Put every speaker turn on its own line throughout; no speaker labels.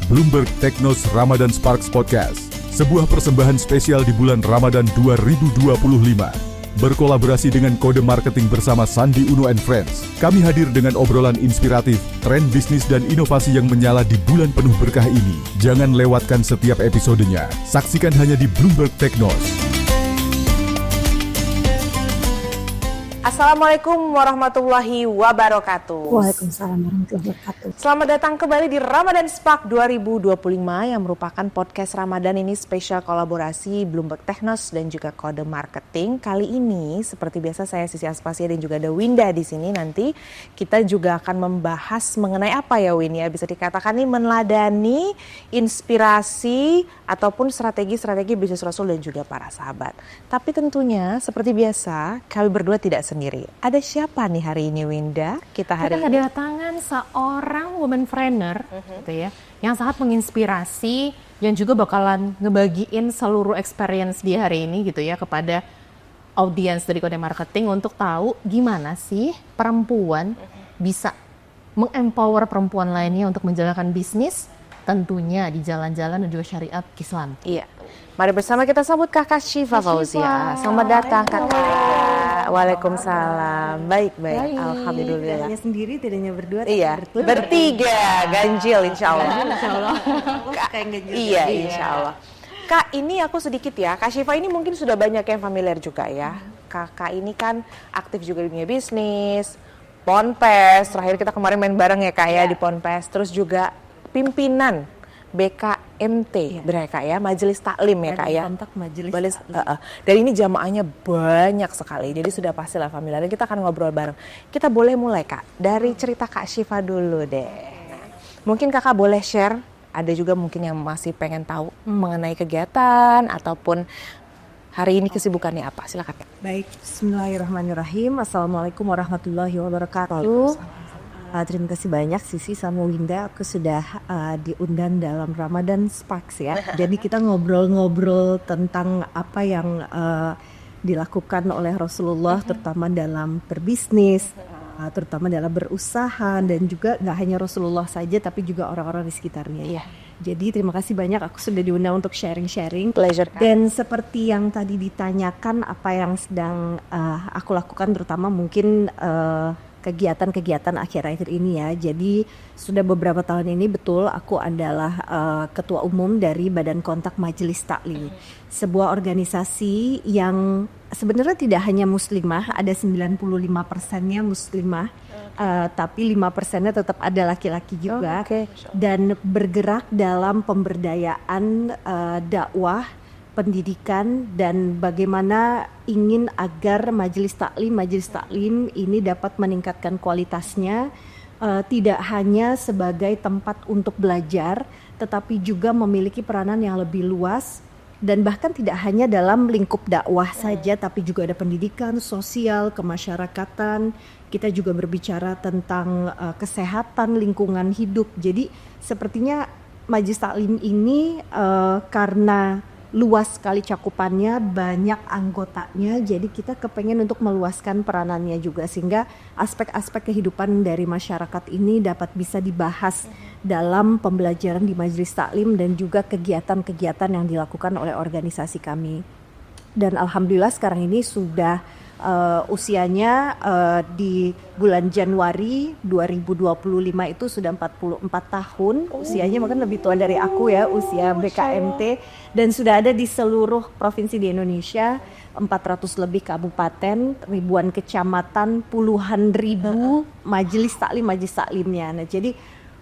Bloomberg Technos Ramadan Sparks Podcast, sebuah persembahan spesial di bulan Ramadan 2025. Berkolaborasi dengan Kode Marketing bersama Sandi Uno and Friends, kami hadir dengan obrolan inspiratif, tren bisnis dan inovasi yang menyala di bulan penuh berkah ini. Jangan lewatkan setiap episodenya. Saksikan hanya di Bloomberg Technos.
Assalamualaikum warahmatullahi wabarakatuh.
Waalaikumsalam warahmatullahi wabarakatuh.
Selamat datang kembali di Ramadan Spark 2025 yang merupakan podcast Ramadan ini spesial kolaborasi Bloomberg Technos dan juga Kode Marketing. Kali ini seperti biasa saya Sisi Aspasia dan juga ada Winda di sini. Nanti kita juga akan membahas mengenai apa ya Win ya, bisa dikatakan ini meneladani inspirasi ataupun strategi-strategi bisnis Rasul dan juga para sahabat. Tapi tentunya seperti biasa kami berdua tidak sendiri. Ada siapa nih hari ini Winda? Kita
kedatangan seorang womanpreneur gitu ya, yang sangat menginspirasi yang juga bakalan ngebagiin seluruh experience di hari ini gitu ya kepada audiens dari Kode Marketing untuk tahu gimana sih perempuan bisa mengempower perempuan lainnya untuk menjalankan bisnis tentunya di jalan-jalan dan juga syariat Islam.
Iya. Mari bersama kita sambut Kakak Syifa Fauzia. Selamat datang Kakak. Waalaikumsalam. Baik. Alhamdulillah.
Tidaknya sendiri, tidaknya berdua.
Iya. Bertiga, ganjil insya Allah.
Kayak ganjil.
Iya, insya Allah. Kak, ini aku sedikit ya. Kak Syifa ini mungkin sudah banyak yang familiar juga ya. Kakak ini kan aktif juga di dunia bisnis, Ponpes. Terakhir kita kemarin main bareng ya Kak ya di Ponpes. Terus juga pimpinan BKMT, benar Kak ya, Majelis Taklim ya Kak ya.
Kontak Majelis Taklim.
Dan ini jamaahnya banyak sekali, jadi sudah pastilah familiar. Dan kita akan ngobrol bareng. Kita boleh mulai Kak, dari cerita Kak Syifa dulu deh. Mungkin Kakak boleh share, ada juga mungkin yang masih pengen tahu mengenai kegiatan ataupun hari ini kesibukannya apa, silakan.
Baik, bismillahirrahmanirrahim. Assalamualaikum warahmatullahi wabarakatuh. Terima kasih banyak Sisi sama Winda, aku sudah diundang dalam Ramadan Sparks ya. Jadi kita ngobrol-ngobrol tentang apa yang dilakukan oleh Rasulullah terutama dalam berbisnis, terutama dalam berusaha, dan juga nggak hanya Rasulullah saja tapi juga orang-orang di sekitarnya.
Iya.
Jadi terima kasih banyak, aku sudah diundang untuk sharing-sharing.
Pleasure.
Dan seperti yang tadi ditanyakan apa yang sedang aku lakukan, terutama mungkin kegiatan-kegiatan akhir-akhir ini ya. Jadi sudah beberapa tahun ini betul aku adalah ketua umum dari Badan Kontak Majelis Taklim. Sebuah organisasi yang sebenarnya tidak hanya muslimah, ada 95%-nya muslimah, tapi 5%-nya tetap ada laki-laki juga. Dan bergerak dalam pemberdayaan dakwah, pendidikan, dan bagaimana ingin agar majelis taklim ini dapat meningkatkan kualitasnya, tidak hanya sebagai tempat untuk belajar, tetapi juga memiliki peranan yang lebih luas, dan bahkan tidak hanya dalam lingkup dakwah saja, tapi juga ada pendidikan, sosial, kemasyarakatan. Kita juga berbicara tentang kesehatan, lingkungan hidup. Jadi sepertinya majelis taklim ini karena luas sekali cakupannya, banyak anggotanya, jadi kita kepengen untuk meluaskan peranannya juga sehingga aspek-aspek kehidupan dari masyarakat ini dapat bisa dibahas dalam pembelajaran di Majelis Taklim dan juga kegiatan-kegiatan yang dilakukan oleh organisasi kami. Dan alhamdulillah sekarang ini sudah usianya di bulan Januari 2025 itu sudah 44 tahun. Usianya mungkin lebih tua dari aku ya, usia BKMT, dan sudah ada di seluruh provinsi di Indonesia, 400 lebih kabupaten, ribuan kecamatan, puluhan ribu majelis taklimnya. Nah, jadi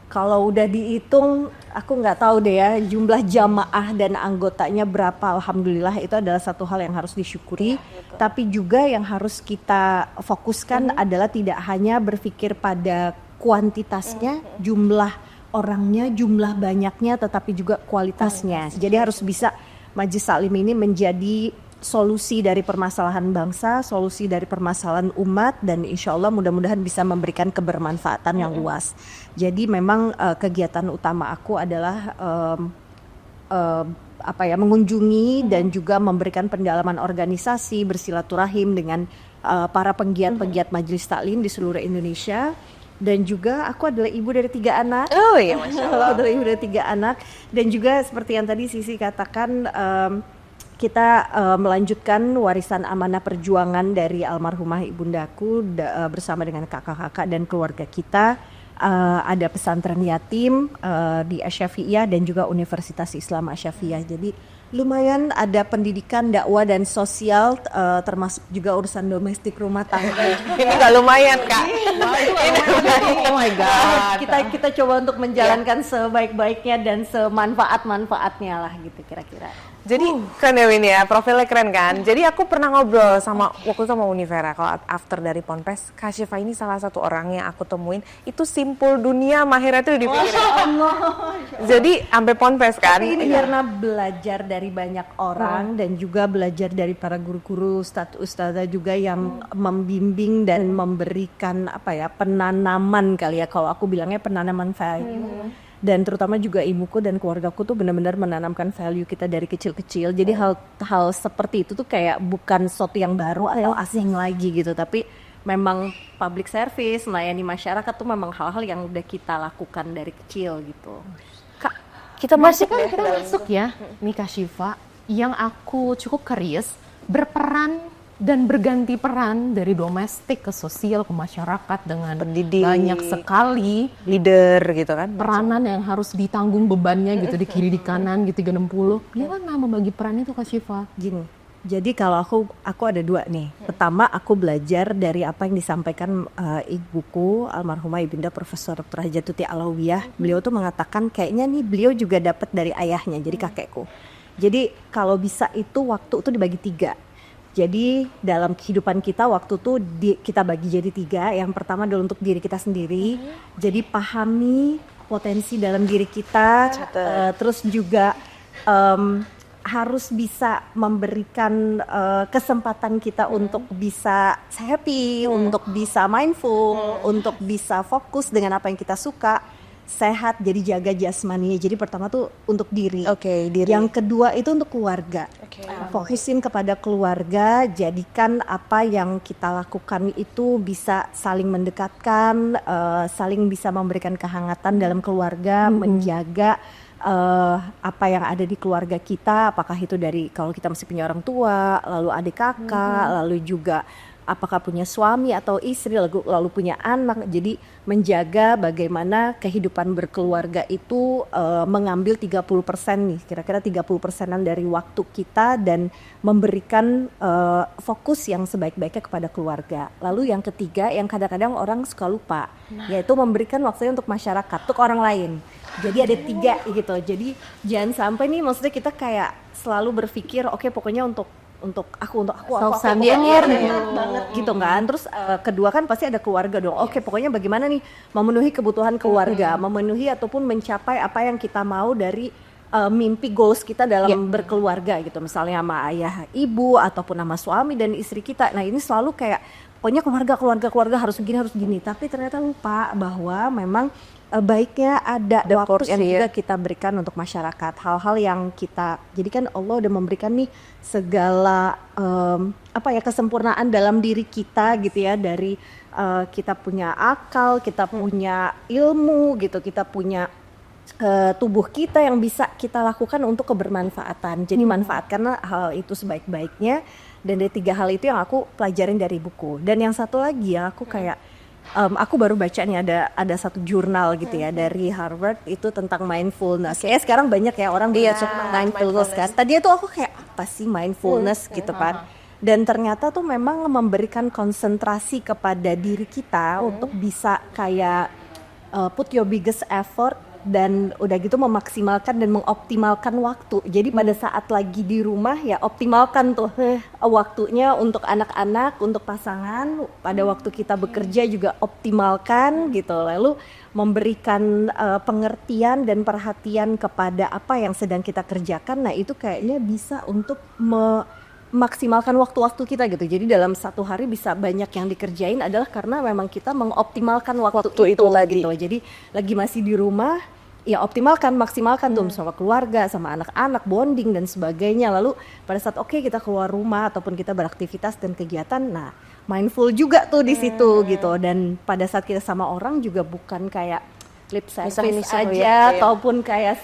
kalau udah dihitung, aku nggak tahu deh ya jumlah jamaah dan anggotanya berapa. Alhamdulillah itu adalah satu hal yang harus disyukuri. Tapi juga yang harus kita fokuskan adalah tidak hanya berpikir pada kuantitasnya, jumlah orangnya, jumlah banyaknya, tetapi juga kualitasnya. Jadi harus bisa Majelis Taklim ini menjadi solusi dari permasalahan bangsa, solusi dari permasalahan umat, dan insya Allah mudah-mudahan bisa memberikan kebermanfaatan yang luas. Jadi memang kegiatan utama aku adalah mengunjungi dan juga memberikan pendalaman organisasi, bersilaturahim dengan para penggiat-penggiat Majelis Taklim di seluruh Indonesia. Dan juga aku adalah ibu dari 3 anak.
Oh iya, Masya Allah.
Aku adalah ibu dari 3 anak. Dan juga seperti yang tadi Sisi katakan, kita melanjutkan warisan amanah perjuangan dari almarhumah ibundaku bersama dengan kakak-kakak dan keluarga kita. Ada pesantren yatim di Asy-Syafi'iyah dan juga Universitas Islam Asy-Syafi'iyah. Jadi lumayan ada pendidikan, dakwah dan sosial, termasuk juga urusan domestik rumah tangga.
Ini nggak lumayan, Kak.
Oh my god.
Kita coba untuk menjalankan sebaik-baiknya dan semanfaat-manfaatnya lah gitu kira-kira.
Jadi keren ya Win ya, profilnya keren kan. Jadi aku pernah ngobrol waktu itu sama Univera, kalau after dari Ponpes, Kak Syifa ini salah satu orang yang aku temuin, itu simpul dunia mahirnya tuh dipikirin. Jadi sampai Ponpes kan.
Tapi ini karena belajar dari banyak orang dan juga belajar dari para guru-guru, ustadz-ustadzah juga yang membimbing dan memberikan penanaman kali ya, kalau aku bilangnya penanaman value. Dan terutama juga ibuku dan keluargaku tuh benar-benar menanamkan value kita dari kecil-kecil. Jadi hal seperti itu tuh kayak bukan sesuatu yang baru atau asing lagi gitu, tapi memang public service, melayani masyarakat tuh memang hal-hal yang udah kita lakukan dari kecil gitu.
Kak, kita
Masih
masuk
kan
deh
kita
ke dalam
masuk ya, nih Kak Syifa, yang aku cukup curious, berperan dan berganti peran dari domestik ke sosial ke masyarakat dengan
pendidik,
banyak sekali
leader gitu kan.
peranan yang harus ditanggung bebannya gitu di kiri di kanan gitu 360. Gimana membagi peran itu Kak Syifa?
Gini, jadi kalau aku ada 2 nih. Pertama, aku belajar dari apa yang disampaikan ibuku almarhumah Ibunda Profesor Dr. Hajatuti Alawiyah. Beliau tuh mengatakan kayaknya nih beliau juga dapat dari ayahnya, jadi kakekku. Jadi kalau bisa itu waktu itu dibagi 3. Jadi dalam kehidupan kita waktu tuh kita bagi jadi 3. Yang pertama adalah untuk diri kita sendiri. Jadi pahami potensi dalam diri kita. Terus juga harus bisa memberikan kesempatan kita untuk bisa happy, untuk bisa mindful, untuk bisa fokus dengan apa yang kita suka. Sehat, jadi jaga jasmani. Jadi pertama tuh untuk diri.
Oke, diri.
Yang kedua itu untuk keluarga. Fokusin kepada keluarga, jadikan apa yang kita lakukan itu bisa saling mendekatkan, saling bisa memberikan kehangatan dalam keluarga, menjaga apa yang ada di keluarga kita, apakah itu dari kalau kita masih punya orang tua, lalu adik kakak, lalu juga apakah punya suami atau istri, lalu punya anak. Jadi menjaga bagaimana kehidupan berkeluarga itu mengambil 30% nih, kira-kira 30%-an dari waktu kita dan memberikan fokus yang sebaik-baiknya kepada keluarga. Lalu yang ketiga yang kadang-kadang orang suka lupa, yaitu memberikan waktunya untuk masyarakat, untuk orang lain. Jadi ada 3 gitu. Jadi jangan sampai nih, maksudnya kita kayak selalu berpikir oke, pokoknya untuk aku
Self-centered
banget gitu kan. Terus kedua kan pasti ada keluarga dong. Oke, pokoknya bagaimana nih memenuhi kebutuhan keluarga, memenuhi ataupun mencapai apa yang kita mau dari mimpi goals kita dalam berkeluarga gitu. Misalnya sama ayah, ibu ataupun sama suami dan istri kita. Nah, ini selalu kayak pokoknya keluarga harus gini. Tapi ternyata lupa bahwa memang baiknya ada waktu yang juga kita berikan untuk masyarakat, hal-hal yang kita, jadi kan Allah udah memberikan nih segala kesempurnaan dalam diri kita gitu ya, dari kita punya akal, kita punya ilmu gitu, kita punya tubuh kita yang bisa kita lakukan untuk kebermanfaatan. Jadi manfaatkanlah hal itu sebaik-baiknya. Dan dari 3 hal itu yang aku pelajarin dari buku. Dan yang satu lagi ya, aku kayak aku baru baca nih ada satu jurnal gitu ya dari Harvard itu tentang mindfulness. Kayaknya sekarang banyak ya orang belajar mindfulness kan. Tadinya tuh aku kayak apa sih mindfulness gitu kan. Dan ternyata tuh memang memberikan konsentrasi kepada diri kita untuk bisa kayak put your biggest effort dan udah gitu memaksimalkan dan mengoptimalkan waktu. Jadi pada saat lagi di rumah ya optimalkan tuh waktunya untuk anak-anak, untuk pasangan. Pada waktu kita bekerja juga optimalkan gitu. Lalu memberikan pengertian dan perhatian kepada apa yang sedang kita kerjakan. Nah itu kayaknya bisa untuk memaksimalkan waktu-waktu kita gitu. Jadi dalam satu hari bisa banyak yang dikerjain adalah karena memang kita mengoptimalkan waktu itu tadi. Gitu. Jadi lagi masih di rumah ya optimalkan, maksimalkan tuh sama keluarga, sama anak-anak, bonding dan sebagainya. Lalu pada saat kita keluar rumah ataupun kita beraktivitas dan kegiatan, nah mindful juga tuh di situ gitu. Dan pada saat kita sama orang juga bukan kayak lip service
Misah-misah
aja
ya.
ataupun kayak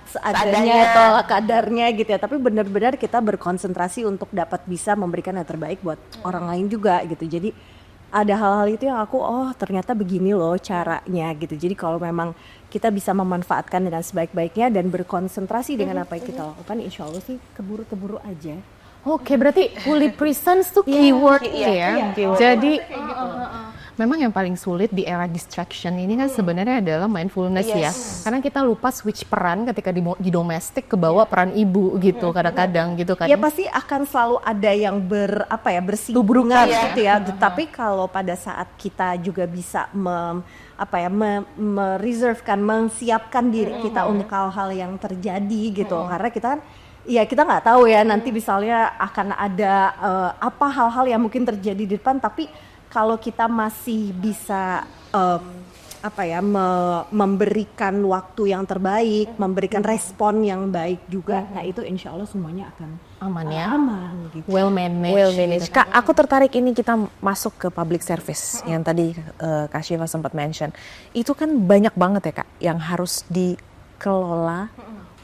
seadanya atau kadarnya gitu ya, tapi benar-benar kita berkonsentrasi untuk dapat bisa memberikan yang terbaik buat orang lain juga gitu. Jadi ada hal-hal itu yang aku ternyata begini loh caranya gitu. Jadi kalau memang kita bisa memanfaatkan dengan sebaik-baiknya dan berkonsentrasi dengan apa yang kita lakukan, insya Allah sih keburu-keburu aja.
Oke, berarti fully presence tuh keyword ya. Jadi memang yang paling sulit di era distraction ini kan sebenarnya adalah mindfulness ya. Karena kita lupa switch peran ketika di domestik ke bawah peran ibu gitu kadang-kadang gitu kan.
Ya pasti akan selalu ada yang bersinggungan gitu ya. Tapi kalau pada saat kita juga bisa mereservekan, mensiapkan diri kita untuk hal-hal yang terjadi gitu. Karena kita kan ya kita nggak tahu ya nanti misalnya akan ada apa hal-hal yang mungkin terjadi di depan, tapi kalau kita masih bisa memberikan waktu yang terbaik, memberikan respon yang baik juga, nah itu insya Allah semuanya akan
aman ya.
Aman gitu.
Well managed.
Well managed. Kak, aku tertarik ini kita masuk ke public service yang tadi Kak Syifa sempat mention. Itu kan banyak banget ya Kak yang harus dikelola,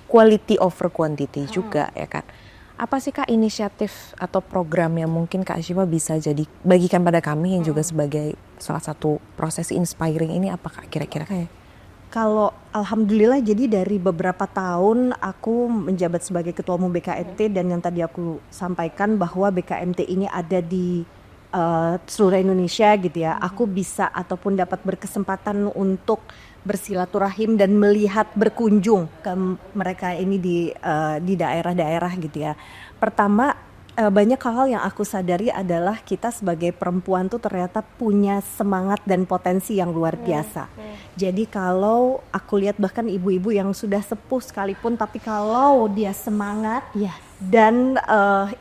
quality over quantity juga ya kan. Apa sih Kak inisiatif atau program yang mungkin Kak Syifa bisa bagikan pada kami yang juga sebagai salah satu proses inspiring ini apa Kak kira-kira?
Kalau alhamdulillah jadi dari beberapa tahun aku menjabat sebagai ketua umum BKMT, dan yang tadi aku sampaikan bahwa BKMT ini ada di seluruh Indonesia gitu ya. Aku bisa ataupun dapat berkesempatan untuk bersilaturahim dan melihat berkunjung ke mereka ini di daerah-daerah gitu ya. Pertama, banyak hal yang aku sadari adalah kita sebagai perempuan tuh ternyata punya semangat dan potensi yang luar biasa. Jadi kalau aku lihat bahkan ibu-ibu yang sudah sepuh sekalipun, tapi kalau dia semangat dan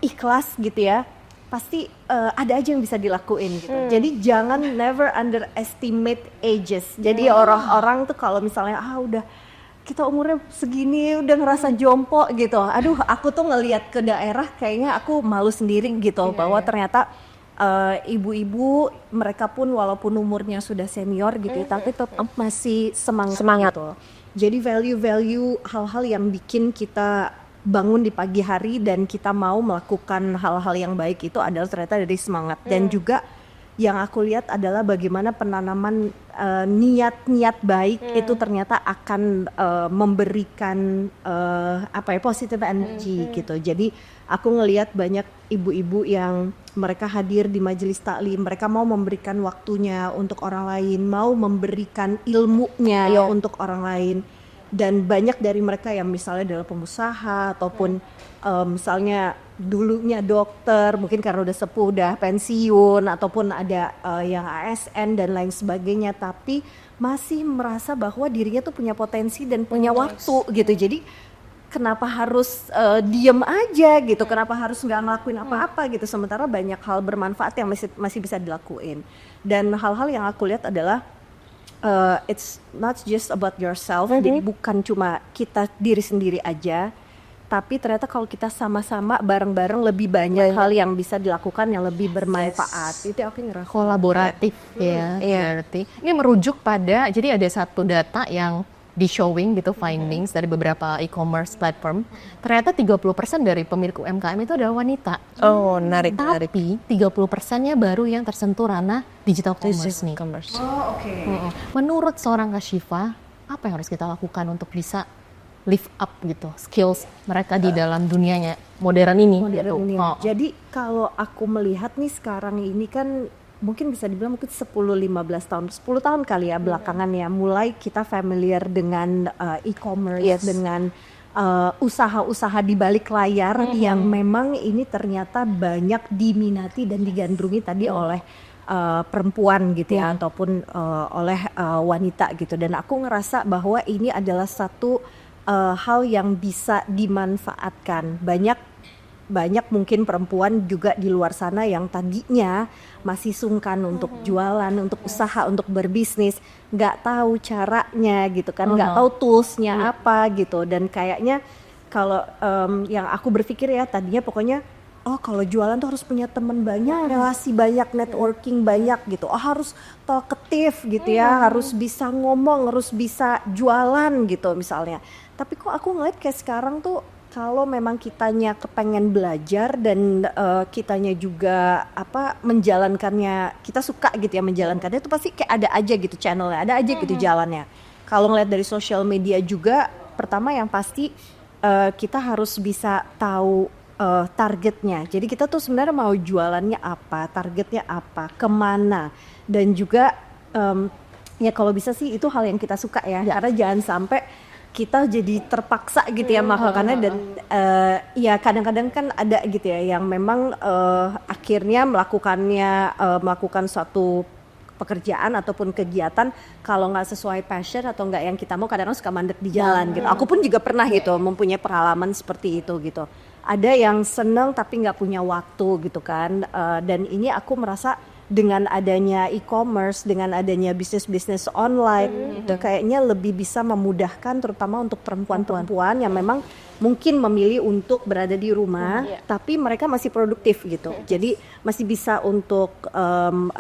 ikhlas gitu ya, pasti ada aja yang bisa dilakuin gitu. Jadi jangan never underestimate ages. Jadi orang-orang tuh kalau misalnya udah kita umurnya segini udah ngerasa jompo gitu. Aduh, aku tuh ngelihat ke daerah kayaknya aku malu sendiri gitu bahwa ternyata ibu-ibu mereka pun walaupun umurnya sudah senior gitu tapi tetap masih semangat. Gitu. Jadi value hal-hal yang bikin kita bangun di pagi hari dan kita mau melakukan hal-hal yang baik itu adalah ternyata dari semangat. Dan juga yang aku lihat adalah bagaimana penanaman niat-niat baik itu ternyata akan memberikan positive energy gitu. Jadi aku ngelihat banyak ibu-ibu yang mereka hadir di majelis taklim, mereka mau memberikan waktunya untuk orang lain, mau memberikan ilmunya untuk orang lain. Dan banyak dari mereka yang misalnya adalah pengusaha ataupun misalnya dulunya dokter, mungkin karena udah sepuh, udah pensiun, ataupun ada yang ASN dan lain sebagainya, tapi masih merasa bahwa dirinya tuh punya potensi dan punya waktu gitu. Jadi kenapa harus diem aja gitu, kenapa harus nggak ngelakuin apa-apa gitu, sementara banyak hal bermanfaat yang masih bisa dilakuin. Dan hal-hal yang aku lihat adalah it's not just about yourself, jadi bukan cuma kita diri sendiri aja, tapi ternyata kalau kita sama-sama bareng-bareng lebih banyak hal yang bisa dilakukan yang lebih bermanfaat. Itu aku ngerasa
Kolaboratif ya. Berarti ini merujuk pada, jadi ada satu data yang di showing gitu, findings dari beberapa e-commerce platform, ternyata 30% dari pemilik UMKM itu adalah wanita.
Oh, menarik.
Tapi 30%-nya baru yang tersentuh ranah digital commerce nih.
Oh, oke.
Menurut seorang Kak Syifa, apa yang harus kita lakukan untuk bisa lift up gitu skills mereka di dalam dunianya modern ini?
Jadi kalau aku melihat nih sekarang ini kan mungkin bisa dibilang mungkin 10-15 tahun, 10 tahun kali ya belakangan ya, mulai kita familiar dengan e-commerce, dengan usaha-usaha di balik layar yang memang ini ternyata banyak diminati dan digandrungi tadi oleh perempuan gitu ya, ataupun oleh wanita gitu. Dan aku ngerasa bahwa ini adalah satu hal yang bisa dimanfaatkan. Banyak mungkin perempuan juga di luar sana yang tadinya masih sungkan untuk jualan, untuk usaha, untuk berbisnis, nggak tahu caranya gitu kan, nggak tahu toolsnya apa gitu. Dan kayaknya kalau yang aku berpikir ya tadinya pokoknya oh kalau jualan tuh harus punya teman banyak, relasi banyak, networking banyak gitu. Oh harus talkative gitu ya, harus bisa ngomong, harus bisa jualan gitu misalnya. Tapi kok aku ngeliat kayak sekarang tuh kalau memang kitanya kepengen belajar dan kitanya juga menjalankannya, kita suka gitu ya menjalankannya, itu pasti kayak ada aja gitu channelnya, ada aja gitu jalannya. Kalau ngeliat dari sosial media juga, pertama yang pasti kita harus bisa tahu targetnya. Jadi kita tuh sebenarnya mau jualannya apa, targetnya apa, kemana, dan juga ya kalau bisa sih itu hal yang kita suka ya. Karena jangan sampai kita jadi terpaksa gitu ya melakukannya, dan ya kadang-kadang kan ada gitu ya yang memang akhirnya melakukan suatu pekerjaan ataupun kegiatan kalau nggak sesuai passion atau nggak yang kita mau, kadang-kadang suka mandek di jalan gitu. Aku pun juga pernah gitu mempunyai pengalaman seperti itu gitu. Ada yang seneng tapi nggak punya waktu gitu kan, dan ini aku merasa dengan adanya e-commerce, dengan adanya bisnis-bisnis online, itu kayaknya lebih bisa memudahkan terutama untuk perempuan-perempuan yang memang mungkin memilih untuk berada di rumah, tapi mereka masih produktif gitu. Jadi masih bisa untuk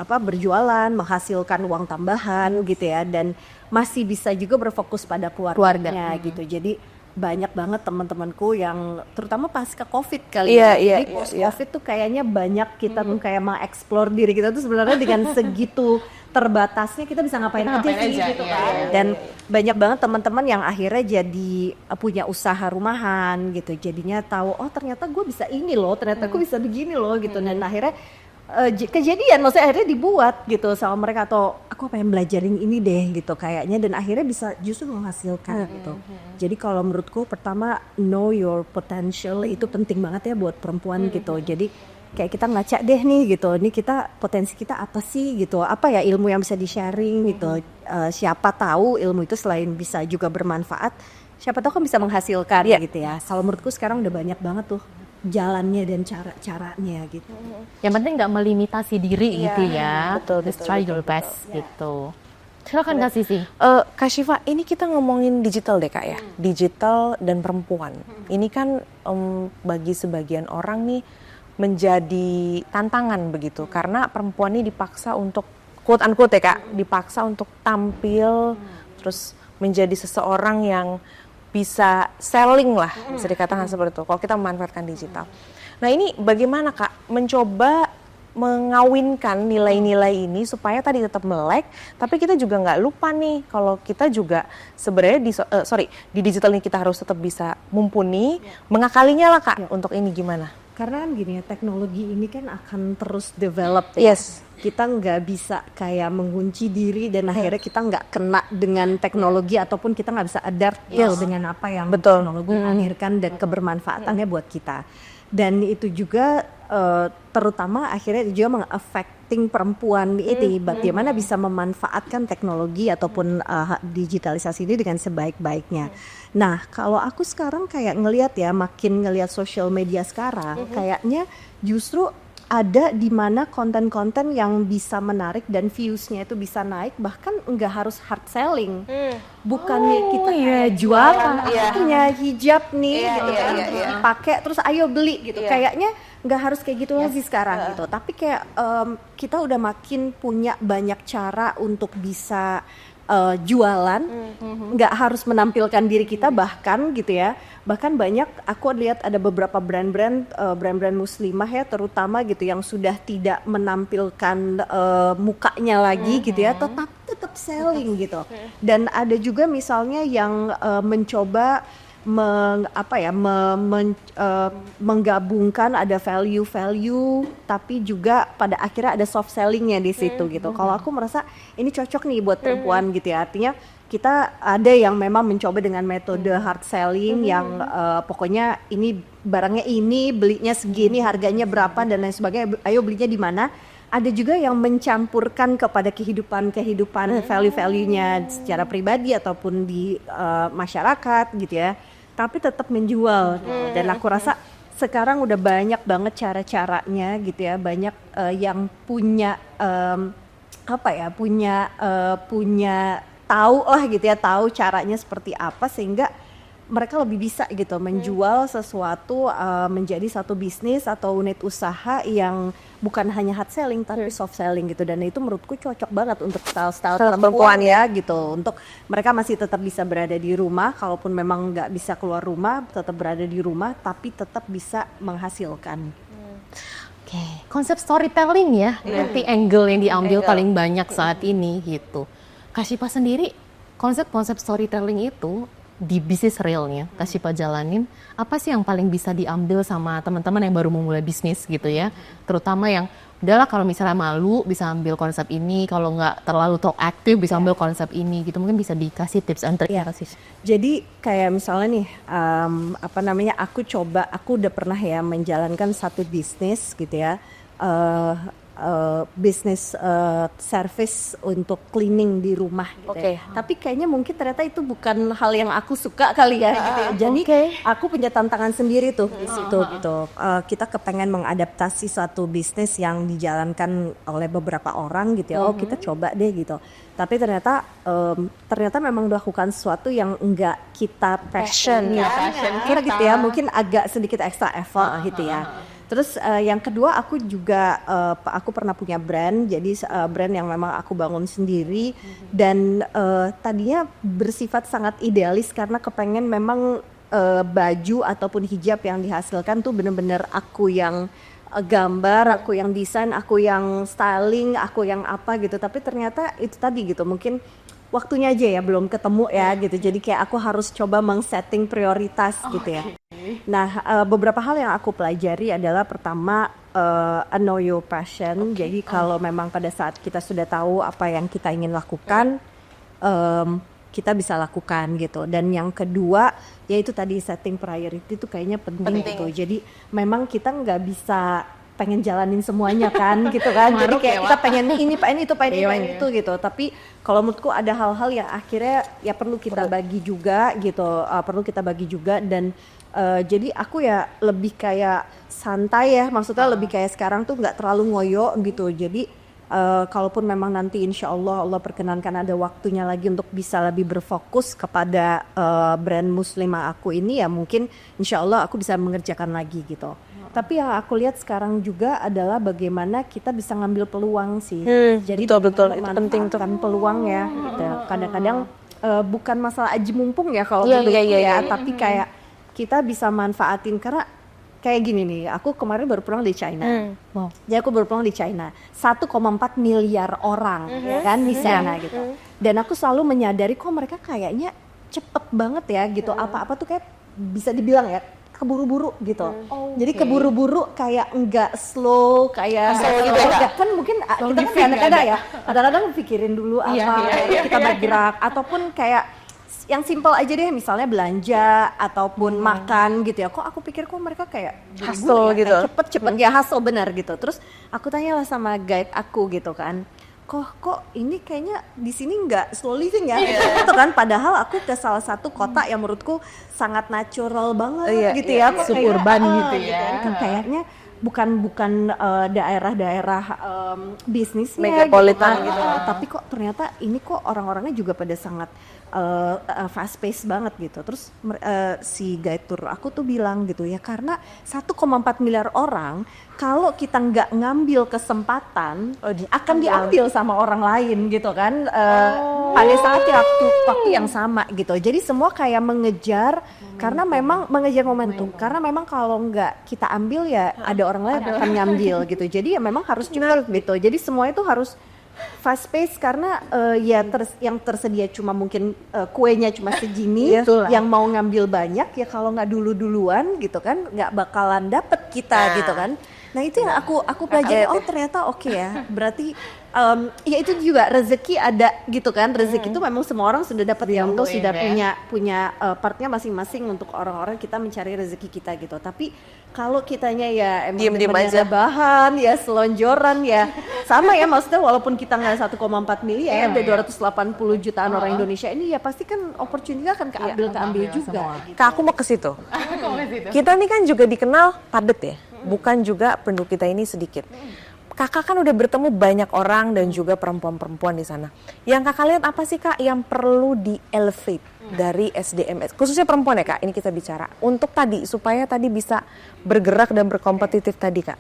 berjualan, menghasilkan uang tambahan gitu ya, dan masih bisa juga berfokus pada keluarganya gitu. Jadi banyak banget teman-temanku yang terutama pasca COVID kali ya. Jadi post COVID tuh kayaknya banyak kita tuh kayak mengeksplor diri kita tuh sebenarnya dengan segitu terbatasnya kita bisa ngapain aja sih gitu kan. Dan banyak banget teman-teman yang akhirnya jadi punya usaha rumahan gitu. Jadinya tahu oh ternyata gue bisa ini loh, ternyata gue bisa begini loh gitu. Dan akhirnya kejadian, maksudnya akhirnya dibuat gitu sama mereka, atau aku pengen belajarin ini deh gitu kayaknya, dan akhirnya bisa justru menghasilkan gitu. Jadi kalau menurutku pertama know your potential itu penting banget ya buat perempuan gitu. Jadi kayak kita ngaca deh nih gitu, ini kita potensi kita apa sih gitu, apa ya ilmu yang bisa di-sharing gitu. Siapa tahu ilmu itu selain bisa juga bermanfaat, siapa tahu kan bisa menghasilkan gitu ya. Kalau menurutku sekarang udah banyak banget tuh jalannya dan cara-caranya gitu.
Yang penting nggak melimitasi diri gitu ya. Just try your best gitu. Silakan Kak Sisi.
Kak Syifa, ini kita ngomongin digital deh Kak ya. Digital dan perempuan. Ini kan bagi sebagian orang nih menjadi tantangan begitu. Karena perempuan ini dipaksa untuk quote unquote ya Kak, dipaksa untuk tampil terus menjadi seseorang yang bisa selling lah, bisa dikatakan seperti itu kalau kita memanfaatkan digital. Nah ini bagaimana Kak mencoba mengawinkan nilai-nilai ini supaya tadi tetap melek, tapi kita juga nggak lupa nih kalau kita juga sebenarnya di digital ini kita harus tetap bisa mumpuni, mengakalinya lah Kak untuk ini gimana?
Karena kan gini ya, teknologi ini kan akan terus develop ya. Kita nggak bisa kayak mengunci diri dan akhirnya kita nggak kena dengan teknologi, ataupun kita nggak bisa adapt dengan apa yang teknologi melahirkan dan kebermanfaatannya buat kita. Dan itu juga terutama akhirnya juga meng-affecting perempuan ini, bagaimana bisa memanfaatkan teknologi ataupun digitalisasi ini dengan sebaik-baiknya. Nah kalau aku sekarang kayak ngelihat ya, makin ngelihat social media sekarang, kayaknya justru ada di mana konten-konten yang bisa menarik dan views-nya itu bisa naik, bahkan nggak harus hard selling. Bukannya kita jual punya hijab nih gitu kan, terus dipakai terus ayo beli gitu. Kayaknya nggak harus kayak gitu lagi sekarang gitu. Tapi kayak kita udah makin punya banyak cara untuk bisa jualan, nggak harus menampilkan diri kita bahkan gitu ya. Bahkan banyak aku lihat ada beberapa brand-brand muslimah ya terutama gitu yang sudah tidak menampilkan mukanya lagi gitu ya, tetap selling gitu. Dan ada juga misalnya yang mencoba menggabungkan ada value tapi juga pada akhirnya ada soft sellingnya di situ gitu. Kalau aku merasa ini cocok nih buat perempuan gitu ya, artinya kita ada yang memang mencoba dengan metode hard selling yang pokoknya ini barangnya ini, belinya segini, harganya berapa dan lain sebagainya, ayo belinya di mana. Ada juga yang mencampurkan kepada kehidupan value-value-nya secara pribadi ataupun di masyarakat gitu ya, tapi tetap menjual. Dan aku rasa sekarang udah banyak banget cara-caranya gitu ya, banyak yang punya punya tahu lah gitu ya, tahu caranya seperti apa sehingga mereka lebih bisa gitu menjual sesuatu menjadi satu bisnis atau unit usaha yang bukan hanya hard selling tapi soft selling gitu, dan itu menurutku cocok banget untuk style perempuan ya gitu, untuk mereka masih tetap bisa berada di rumah, kalaupun memang nggak bisa keluar rumah tetap berada di rumah tapi tetap bisa menghasilkan.
Oke, konsep storytelling ya, nanti angle yang diambil paling banyak saat ini gitu. Kak Syifa sendiri, konsep storytelling itu di bisnis realnya, Kak Syifa jalanin, apa sih yang paling bisa diambil sama teman-teman yang baru memulai bisnis gitu ya? Terutama yang, udahlah kalau misalnya malu bisa ambil konsep ini, kalau nggak terlalu talk aktif bisa ambil konsep ini gitu, mungkin bisa dikasih tips and trick sih.
Jadi kayak misalnya nih, aku udah pernah ya menjalankan satu bisnis gitu ya, bisnis service untuk cleaning di rumah gitu ya. Tapi kayaknya mungkin ternyata itu bukan hal yang aku suka kali ya gitu ya. Jadi aku punya tantangan sendiri tuh di situ gitu. Kita kepengen mengadaptasi suatu bisnis yang dijalankan oleh beberapa orang gitu ya. Kita coba deh gitu. Tapi ternyata memang melakukan sesuatu yang enggak kita passion kita gitu ya. Mungkin agak sedikit extra effort gitu ya. Terus yang kedua aku juga aku pernah punya brand, jadi brand yang memang aku bangun sendiri dan tadinya bersifat sangat idealis karena kepengen memang baju ataupun hijab yang dihasilkan tuh bener-bener aku yang gambar, aku yang desain, aku yang styling, aku yang apa gitu. Tapi ternyata itu tadi gitu, mungkin waktunya aja ya belum ketemu ya gitu. Jadi kayak aku harus coba meng-setting prioritas gitu ya. Nah, beberapa hal yang aku pelajari adalah pertama know your passion. Jadi kalau memang pada saat kita sudah tahu apa yang kita ingin lakukan, kita bisa lakukan gitu. Dan yang kedua, yaitu tadi setting priority itu kayaknya penting gitu. Jadi memang kita nggak bisa pengen jalanin semuanya kan gitu kan. Jadi kayak kita pengen ini, pengen itu gitu. Tapi kalau menurutku ada hal-hal yang akhirnya ya perlu kita bagi juga gitu. Perlu kita bagi juga dan jadi aku ya lebih kayak santai ya, maksudnya lebih kayak sekarang tuh nggak terlalu ngoyo gitu. Jadi kalaupun memang nanti insya Allah perkenankan ada waktunya lagi untuk bisa lebih berfokus kepada brand muslimah aku ini, ya mungkin insya Allah aku bisa mengerjakan lagi gitu. Tapi yang aku lihat sekarang juga adalah bagaimana kita bisa ngambil peluang sih. Jadi
betul itu penting tuh
kan peluang ya. Gitu. Kadang-kadang bukan masalah aji mumpung ya kalau ya, tapi kayak kita bisa manfaatin karena kayak gini nih, aku kemarin baru pulang di China. Jadi aku baru pulang di China. 1,4 miliar orang ya kan di sana gitu. Dan aku selalu menyadari kok mereka kayaknya cepet banget ya gitu. Apa-apa tuh kayak bisa dibilang ya keburu-buru gitu. Jadi keburu-buru kayak enggak slow kayak gitu ya. Kan mungkin kita kan kadang-kadang ya. Kadang-kadang pikirin dulu kita bergerak ataupun kayak yang simpel aja deh, misalnya belanja ataupun makan gitu ya. Kok aku pikir kok mereka kayak
hustle
ya,
gitu.
Cepet ya, hustle benar gitu. Terus aku tanyalah sama guide aku gitu kan. Kok ini kayaknya di sini nggak slow living ya? Gitu kan. Padahal aku ke salah satu kota yang menurutku sangat natural banget gitu ya.
Suburban gitu ya.
Kan kayaknya bukan daerah-daerah bisnisnya
metropolitan
gitu. Tapi kok ternyata ini kok orang-orangnya juga pada sangat fast pace banget gitu. Terus si guide tour aku tuh bilang gitu ya, karena 1,4 miliar orang kalau kita nggak ngambil kesempatan akan diambil sama orang lain gitu kan. Pada saat waktu yang sama gitu. Jadi semua kayak mengejar karena memang mengejar momentum. Karena memang kalau nggak kita ambil ya ada orang lain yang akan ngambil gitu. Jadi ya memang harus cepat gitu. Jadi semua itu harus fast pace karena yang tersedia cuma mungkin kuenya cuma segini, yang mau ngambil banyak ya kalau nggak duluan gitu kan nggak bakalan dapet kita gitu kan. Nah itu yang aku pelajari, ternyata ya berarti ya itu juga rezeki ada gitu kan. Rezeki itu memang semua orang sudah dapat ya, untuk sudah punya partnya masing-masing untuk orang-orang kita mencari rezeki kita gitu. Tapi kalau kitanya ya emang
diem aja
bahan ya selonjoran ya sama ya, maksudnya walaupun kita nggak 1,4 miliar ada 280 jutaan orang Indonesia ini ya pasti kan opportunity akan keambil juga.
Kak, aku mau ke situ. Kita nih kan juga dikenal padat ya, bukan juga penduduk kita ini sedikit. Kakak kan udah bertemu banyak orang dan juga perempuan-perempuan di sana. Yang kakak lihat apa sih Kak yang perlu di-elevate dari SDM, khususnya perempuan ya Kak, ini kita bicara. Untuk tadi, supaya tadi bisa bergerak dan berkompetitif tadi Kak.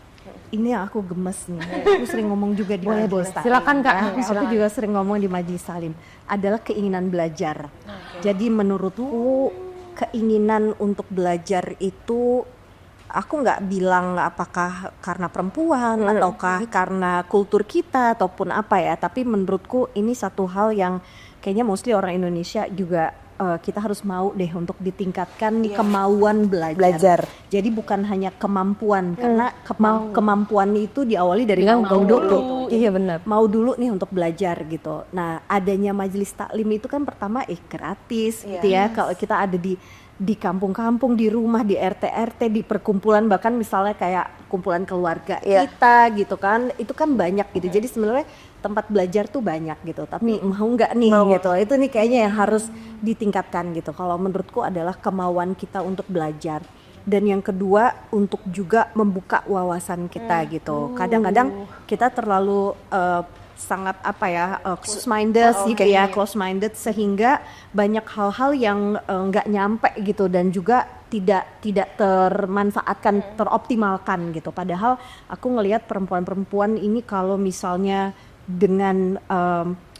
Ini yang aku gemes nih. Aku sering ngomong juga di Majelis Taklim.
Silakan Kak.
Aku juga sering ngomong di Majelis Taklim. Adalah keinginan belajar. Jadi menurutku keinginan untuk belajar itu, aku nggak bilang apakah karena perempuan ataukah karena kultur kita ataupun apa ya, tapi menurutku ini satu hal yang kayaknya mostly orang Indonesia juga kita harus mau deh untuk ditingkatkan kemauan belajar. Jadi bukan hanya kemampuan, karena kemampuan itu diawali dari mau dulu.
Iya benar.
Mau dulu nih untuk belajar gitu. Nah, adanya Majelis Taklim itu kan pertama gratis gitu ya. Kalau kita ada di kampung-kampung, di rumah, di RT-RT, di perkumpulan, bahkan misalnya kayak kumpulan keluarga kita gitu kan, itu kan banyak gitu. Jadi sebenarnya tempat belajar tuh banyak gitu, tapi mau nggak nih gitu, itu nih kayaknya yang harus ditingkatkan gitu. Kalau menurutku adalah kemauan kita untuk belajar. Dan yang kedua untuk juga membuka wawasan kita gitu. Kadang-kadang kita terlalu sangat close minded gitu ya, close minded sehingga banyak hal-hal yang nggak nyampe gitu dan juga tidak termanfaatkan, teroptimalkan gitu. Padahal aku ngelihat perempuan-perempuan ini kalau misalnya dengan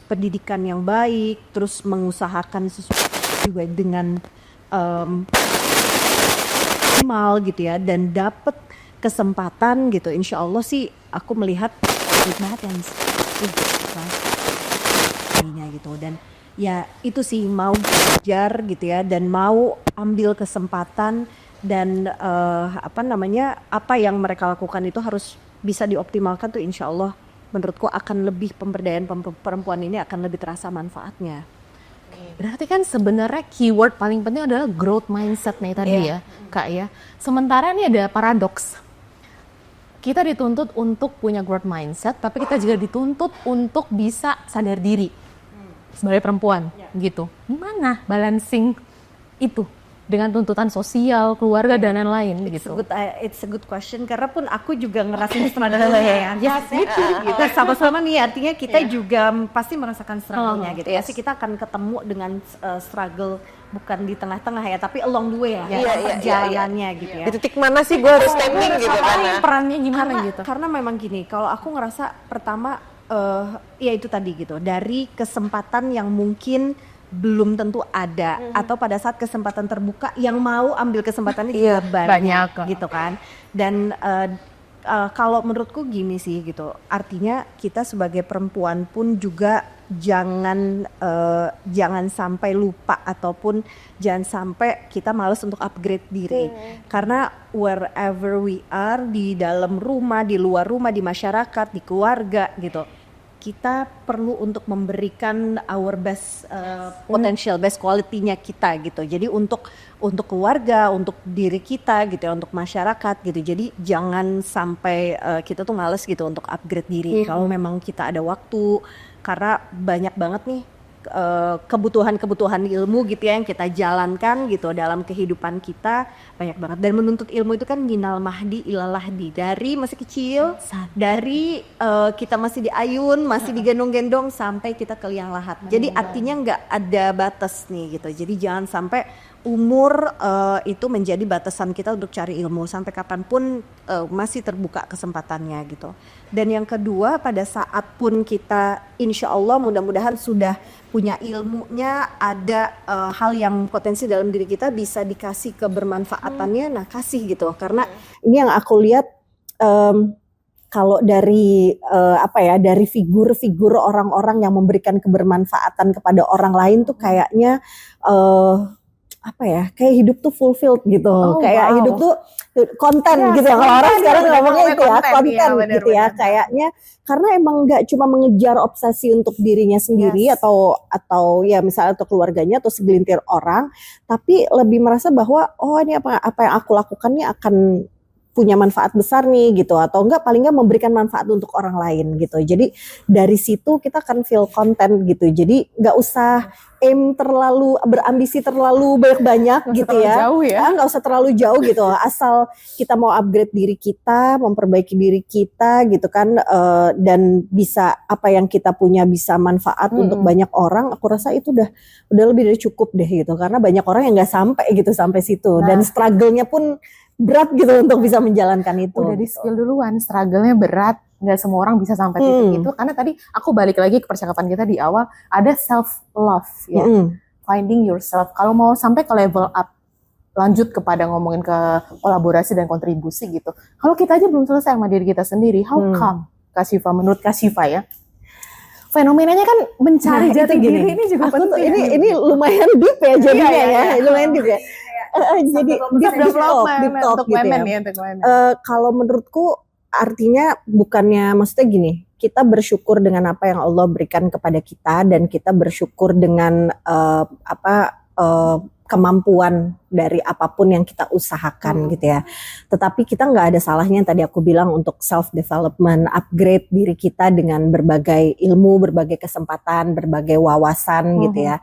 pendidikan yang baik, terus mengusahakan sesuatu juga dengan optimal gitu ya, dan dapat kesempatan gitu, insya Allah sih aku melihat banget yang gitu. Dan ya itu sih, mau belajar gitu ya, dan mau ambil kesempatan, dan apa yang mereka lakukan itu harus bisa dioptimalkan tuh, insya Allah menurutku akan lebih, pemberdayaan perempuan ini akan lebih terasa manfaatnya.
Berarti kan sebenarnya keyword paling penting adalah growth mindset nih tadi ya Kak ya. Sementara ini ada paradoks. Kita dituntut untuk punya growth mindset, tapi kita juga dituntut untuk bisa sadar diri sebagai perempuan gitu. Gimana balancing itu dengan tuntutan sosial, keluarga dan lain-lain gitu?
It's a good question, karena pun aku juga ngerasain struggle-nya ya. Yes, gitu. Sama-sama nih, artinya kita juga pasti merasakan struggle-nya gitu. Pasti kita akan ketemu dengan struggle, bukan di tengah-tengah ya, tapi along the way lah, perjalanannya gitu ya.
Di titik mana sih gue harus standing gitu kan?
Perannya gimana gitu?
Karena memang gini, kalau aku ngerasa pertama ya itu tadi gitu, dari kesempatan yang mungkin belum tentu ada, atau pada saat kesempatan terbuka yang mau ambil kesempatannya juga banyak gitu kan. Dan kalau menurutku gini sih gitu, artinya kita sebagai perempuan pun juga jangan sampai lupa, ataupun jangan sampai kita malas untuk upgrade diri. Karena wherever we are, di dalam rumah, di luar rumah, di masyarakat, di keluarga gitu, kita perlu untuk memberikan our best potential, best quality-nya kita gitu. Jadi untuk keluarga, untuk diri kita gitu ya, untuk masyarakat gitu. Jadi jangan sampai kita tuh males gitu untuk upgrade diri. Kalau memang kita ada waktu, karena banyak banget nih kebutuhan ilmu gitu ya yang kita jalankan gitu dalam kehidupan kita, banyak banget. Dan menuntut ilmu itu kan minal mahdi ilal lahdi, dari masih kecil, dari kita masih diayun, masih digendong-gendong sampai kita ke liang lahat. Jadi artinya nggak ada batas nih gitu. Jadi jangan sampai umur itu menjadi batasan kita untuk cari ilmu, sampai kapanpun masih terbuka kesempatannya gitu. Dan yang kedua, pada saat pun kita insya Allah mudah-mudahan sudah punya ilmunya, ada hal yang potensi dalam diri kita bisa dikasih kebermanfaatannya, nah kasih gitu. Karena ini yang aku lihat kalau dari dari figur-figur orang-orang yang memberikan kebermanfaatan kepada orang lain tuh kayaknya kayak hidup tuh fulfilled gitu, kayak hidup tuh konten gitu ya, kalau orang sekarang ngomongnya itu ya konten gitu ya, kayaknya karena emang nggak cuma mengejar obsesi untuk dirinya sendiri atau ya misalnya atau keluarganya atau segelintir orang, tapi lebih merasa bahwa ini apa yang aku lakukan ini akan punya manfaat besar nih gitu, atau enggak paling enggak memberikan manfaat untuk orang lain gitu. Jadi dari situ kita akan feel content gitu. Jadi nggak usah aim terlalu, berambisi terlalu banyak-banyak gitu ya.
Jauh ya.
Nggak usah terlalu jauh gitu. Asal kita mau upgrade diri kita, memperbaiki diri kita gitu kan, dan bisa apa yang kita punya bisa manfaat untuk banyak orang. Aku rasa itu udah lebih dari cukup deh gitu. Karena banyak orang yang nggak sampai situ, dan struggle-nya pun berat gitu untuk bisa menjalankan itu.
Udah di
gitu.
skill duluan, struggle-nya berat, nggak semua orang bisa sampai titik itu. Karena tadi aku balik lagi ke percakapan kita di awal, ada self love ya, finding yourself. Kalau mau sampai ke level up, lanjut kepada ngomongin ke kolaborasi dan kontribusi gitu. Kalau kita aja belum selesai sama diri kita sendiri, how come, Kak Syifa, menurut Kak Syifa ya? Fenomenanya kan mencari jati diri ini juga
aku tuh,
penting.
ini lumayan deep ya jadinya
Iya.
lumayan deep ya. Jadi deep talk gitu ya. Kalau menurutku artinya bukannya, maksudnya gini, kita bersyukur dengan apa yang Allah berikan kepada kita, dan kita bersyukur dengan kemampuan dari apapun yang kita usahakan gitu ya. Tetapi kita nggak ada salahnya yang tadi aku bilang untuk self development, upgrade diri kita dengan berbagai ilmu, berbagai kesempatan, berbagai wawasan gitu ya.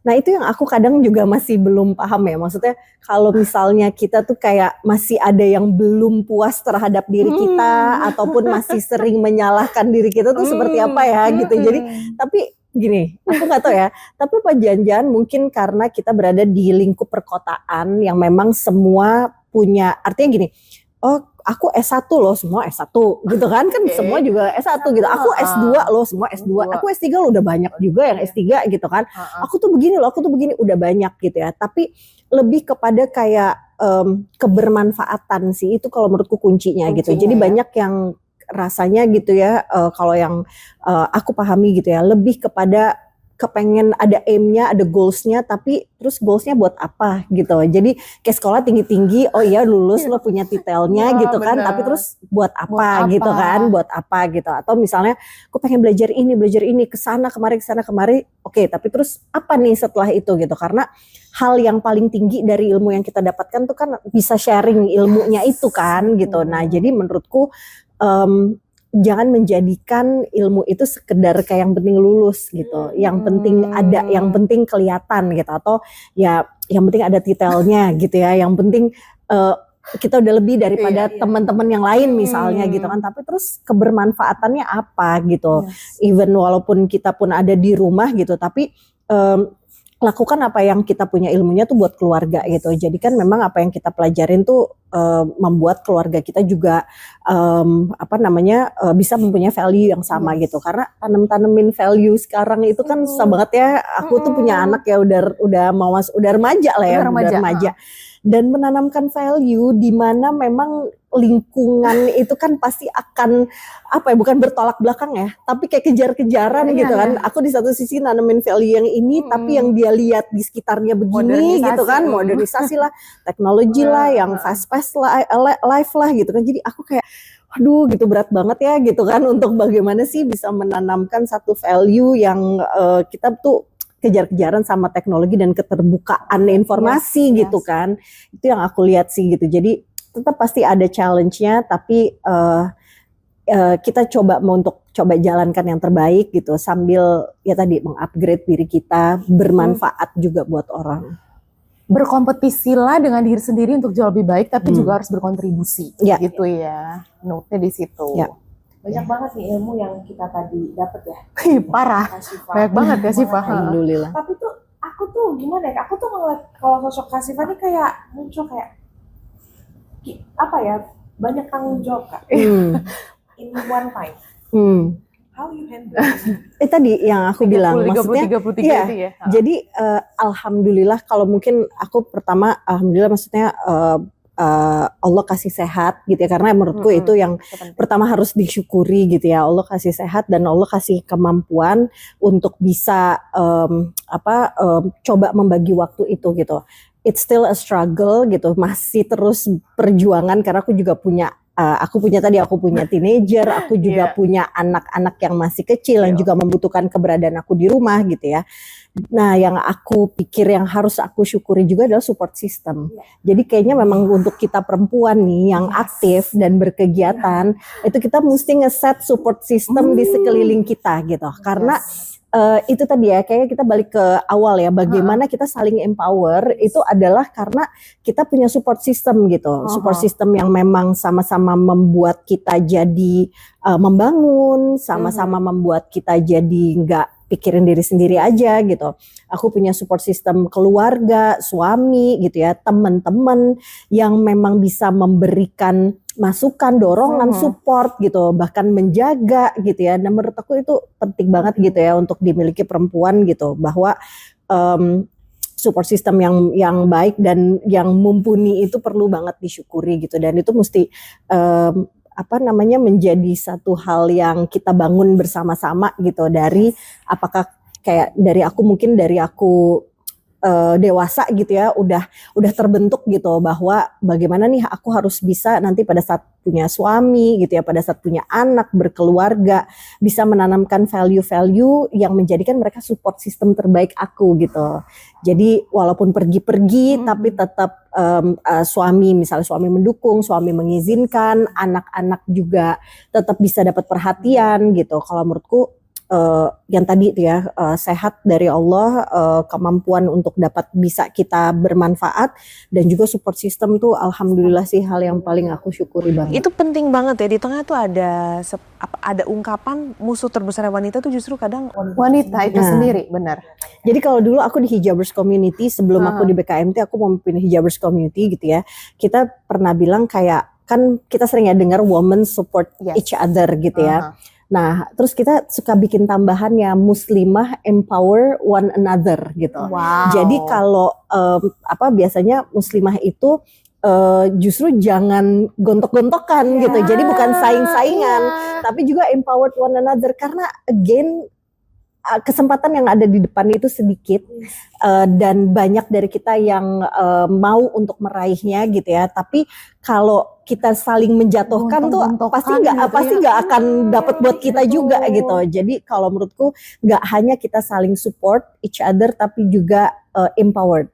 Nah itu yang aku kadang juga masih belum paham ya, maksudnya kalau misalnya kita tuh kayak masih ada yang belum puas terhadap diri kita, ataupun masih sering menyalahkan diri kita tuh seperti apa ya gitu. Jadi tapi gini, aku nggak tahu ya, tapi apa jangan-jangan mungkin karena kita berada di lingkup perkotaan yang memang semua punya, artinya gini, oh aku S1 loh, semua S1 gitu kan, semua juga S1 gitu. Aku S2 loh, semua S2. Aku S3 loh, udah banyak juga yang S3 gitu kan. Aku tuh begini loh, aku tuh begini, udah banyak gitu ya. Tapi lebih kepada kayak kebermanfaatan sih, itu kalau menurutku kuncinya gitu. Jadi banyak yang rasanya gitu ya, kalau yang aku pahami gitu ya, lebih kepada kepengen ada aim-nya, ada goals-nya, tapi terus goals-nya buat apa gitu. Jadi kayak sekolah tinggi-tinggi, oh iya lulus lo punya titelnya gitu kan, tapi terus buat apa gitu kan, buat apa gitu. Atau misalnya aku pengen belajar ini, kesana kemari, oke, tapi terus apa nih setelah itu gitu. Karena hal yang paling tinggi dari ilmu yang kita dapatkan tuh kan bisa sharing ilmunya itu kan gitu. Nah jadi menurutku jangan menjadikan ilmu itu sekedar kayak yang penting lulus gitu, yang penting ada, yang penting kelihatan gitu, atau ya yang penting ada titelnya gitu ya, yang penting kita udah lebih daripada teman-teman yang lain misalnya gitu kan, tapi terus kebermanfaatannya apa gitu. Even walaupun kita pun ada di rumah gitu, tapi lakukan apa yang kita punya ilmunya tuh buat keluarga gitu. Jadi kan memang apa yang kita pelajarin tuh membuat keluarga kita juga bisa mempunyai value yang sama gitu. Karena tanemin value sekarang itu kan susah banget ya. Aku tuh punya anak ya udah remaja lah ya, udah remaja. Dan menanamkan value di mana memang lingkungan itu kan pasti akan bukan bertolak belakang ya, tapi kayak kejar-kejaran gitu kan. Aku di satu sisi nanemin value yang ini, tapi yang dia lihat di sekitarnya begini gitu kan, modernisasi lah, teknologi lah, yang fast-paced lah, life lah gitu kan. Jadi aku kayak aduh gitu, berat banget ya gitu kan, untuk bagaimana sih bisa menanamkan satu value yang kita tuh kejar-kejaran sama teknologi dan keterbukaan informasi gitu kan. Itu yang aku lihat sih gitu. Jadi tetap pasti ada challenge-nya, tapi kita coba jalankan yang terbaik gitu, sambil ya tadi mengupgrade diri kita, bermanfaat juga buat orang.
Berkompetisilah dengan diri sendiri untuk jauh lebih baik, tapi juga harus berkontribusi gitu ya. Note-nya di situ.
Banyak banget nih ilmu yang kita tadi dapat ya.
Parah, banyak banget ya Syifa.
Alhamdulillah.
Tapi tuh aku tuh gimana ya? Aku tuh ngeliat kalau sosok Kak Syifa nih kayak muncul kayak banyak tanggung jawab Kak. In one time. How you handle it?
Tadi yang aku bilang, maksudnya
33
ya,
itu ya.
jadi alhamdulillah, kalau mungkin aku pertama alhamdulillah maksudnya Allah kasih sehat gitu ya, karena menurutku itu yang pertama harus disyukuri gitu ya. Allah kasih sehat dan Allah kasih kemampuan untuk bisa coba membagi waktu itu gitu. It's still a struggle gitu, masih terus perjuangan, karena aku juga punya aku punya teenager, aku juga punya anak-anak yang masih kecil yang juga membutuhkan keberadaan aku di rumah gitu ya. Nah, yang aku pikir yang harus aku syukuri juga adalah support system. Jadi kayaknya memang untuk kita perempuan nih yang aktif dan berkegiatan, itu kita mesti ngeset support system di sekeliling kita gitu. Karena itu tadi ya, kayaknya kita balik ke awal ya, bagaimana kita saling empower itu adalah karena kita punya support system gitu. Support system yang memang sama-sama membuat kita jadi membangun, sama-sama membuat kita jadi nggak pikirin diri sendiri aja gitu. Aku punya support system keluarga, suami gitu ya, teman-teman yang memang bisa memberikan masukan, dorongan, support gitu, bahkan menjaga gitu ya. Dan menurut aku itu penting banget gitu ya untuk dimiliki perempuan gitu, bahwa support system yang baik dan yang mumpuni itu perlu banget disyukuri gitu, dan itu mesti menjadi satu hal yang kita bangun bersama-sama gitu, dari apakah kayak dari aku dewasa gitu ya, udah terbentuk gitu bahwa bagaimana nih aku harus bisa nanti pada saat punya suami gitu ya, pada saat punya anak, berkeluarga, bisa menanamkan value-value yang menjadikan mereka support system terbaik aku gitu. Jadi walaupun pergi-pergi tapi tetap misalnya suami mendukung, suami mengizinkan, anak-anak juga tetap bisa dapat perhatian gitu. Kalau menurutku yang tadi itu ya, sehat dari Allah, kemampuan untuk dapat bisa kita bermanfaat, dan juga support system tuh alhamdulillah sih hal yang paling aku syukuri banget.
Itu penting banget ya, di tengah tuh ada ungkapan musuh terbesar wanita tuh justru kadang
Wanita itu sendiri, benar.
Jadi kalau dulu aku di Hijabers Community, sebelum aku di BKMT, aku memimpin Hijabers Community gitu ya, kita pernah bilang kayak, kan kita sering ya dengar women support each other gitu ya. Nah, terus kita suka bikin tambahannya, muslimah empower one another gitu.
Wow.
Jadi kalau biasanya muslimah itu justru jangan gontok-gontokan gitu. Jadi bukan saing-saingan, tapi juga empowered one another, karena again kesempatan yang ada di depan itu sedikit, dan banyak dari kita yang mau untuk meraihnya gitu ya. Tapi kalau kita saling menjatuhkan tuh pasti nggak akan dapat buat kita juga gitu. Jadi kalau menurutku nggak hanya kita saling support each other, tapi juga empowered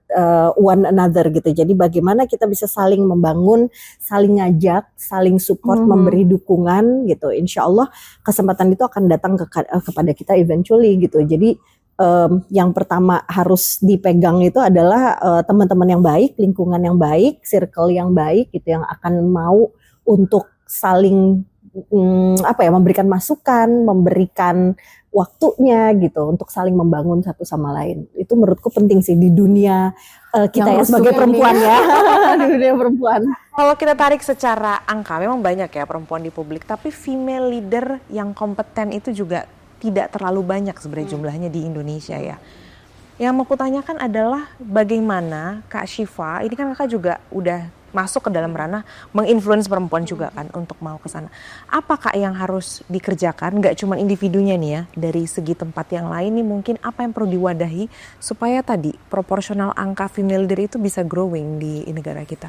one another gitu. Jadi bagaimana kita bisa saling membangun, saling ngajak, saling support, memberi dukungan gitu. Insya Allah kesempatan itu akan datang kepada kita eventually gitu. Jadi yang pertama harus dipegang itu adalah teman-teman yang baik, lingkungan yang baik, circle yang baik gitu, yang akan mau untuk saling memberikan masukan, memberikan waktunya gitu untuk saling membangun satu sama lain. Itu menurutku penting sih di dunia kita ya sebagai perempuan ya. Di dunia perempuan.
Kalau kita tarik secara angka memang banyak ya perempuan di publik, tapi female leader yang kompeten itu juga tidak terlalu banyak sebenarnya jumlahnya di Indonesia ya. Yang mau kutanyakan adalah bagaimana Kak Syifa, ini kan Kakak juga udah masuk ke dalam ranah menginfluence perempuan juga kan untuk mau ke sana. Apa Kak yang harus dikerjakan, nggak cuma individunya nih ya, dari segi tempat yang lain nih mungkin apa yang perlu diwadahi supaya tadi proporsional angka female leader itu bisa growing di negara kita?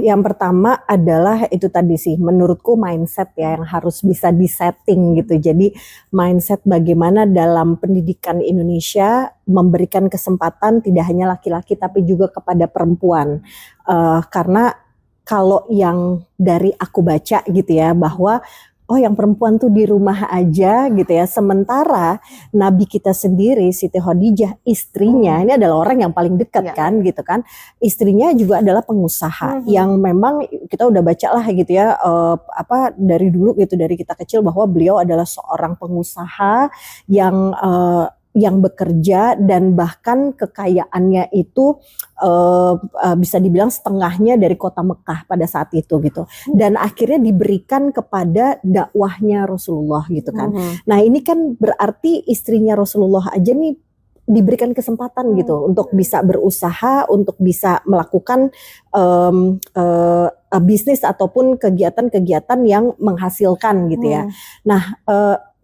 Yang pertama adalah itu tadi sih, menurutku mindset ya yang harus bisa disetting gitu. Jadi mindset bagaimana dalam pendidikan Indonesia memberikan kesempatan tidak hanya laki-laki tapi juga kepada perempuan. Karena kalau yang dari aku baca gitu ya, bahwa yang perempuan tuh di rumah aja gitu ya, sementara Nabi kita sendiri Siti Khadijah istrinya ini adalah orang yang paling dekat kan gitu kan, istrinya juga adalah pengusaha yang memang kita udah baca lah gitu ya, dari dulu gitu, dari kita kecil, bahwa beliau adalah seorang pengusaha yang bekerja, dan bahkan kekayaannya itu bisa dibilang setengahnya dari kota Mekah pada saat itu gitu, dan akhirnya diberikan kepada dakwahnya Rasulullah gitu kan. Nah ini kan berarti istrinya Rasulullah aja nih diberikan kesempatan gitu untuk bisa berusaha, untuk bisa melakukan bisnis ataupun kegiatan-kegiatan yang menghasilkan gitu ya. Nah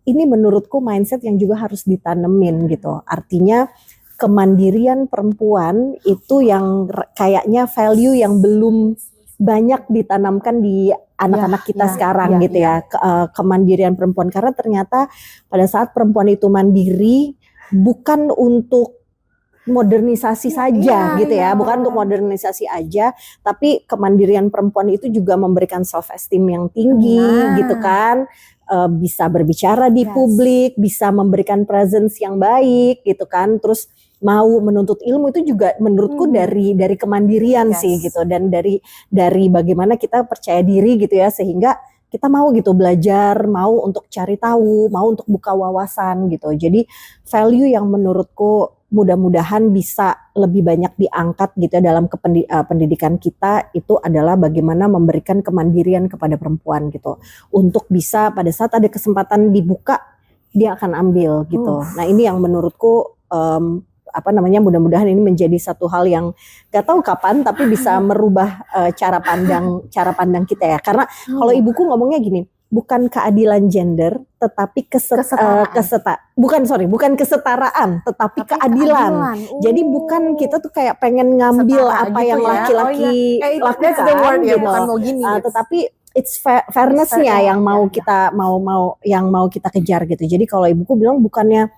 ini menurutku mindset yang juga harus ditanemin gitu. Artinya kemandirian perempuan itu yang kayaknya value yang belum banyak ditanamkan di anak-anak kita sekarang gitu ya, kemandirian perempuan, karena ternyata pada saat perempuan itu mandiri bukan untuk modernisasi saja gitu ya, bukan untuk modernisasi aja, tapi kemandirian perempuan itu juga memberikan self esteem yang tinggi gitu kan, bisa berbicara di publik, bisa memberikan presence yang baik gitu kan, terus mau menuntut ilmu itu juga menurutku dari kemandirian sih gitu, dan dari bagaimana kita percaya diri gitu ya, sehingga kita mau gitu belajar, mau untuk cari tahu, mau untuk buka wawasan gitu. Jadi value yang menurutku mudah-mudahan bisa lebih banyak diangkat gitu ya dalam pendidikan kita, itu adalah bagaimana memberikan kemandirian kepada perempuan gitu, untuk bisa pada saat ada kesempatan dibuka dia akan ambil gitu. Nah ini yang menurutku mudah-mudahan ini menjadi satu hal yang gak tahu kapan tapi bisa merubah cara pandang kita ya. Karena kalau ibuku ngomongnya gini, bukan keadilan gender tetapi bukan kesetaraan tetapi keadilan. Jadi bukan kita tuh kayak pengen ngambil apa gitu yang laki-laki lakukan gitu. Tetapi it's fairness-nya yang mau kita mau kita kejar gitu. Jadi kalau ibuku bilang bukannya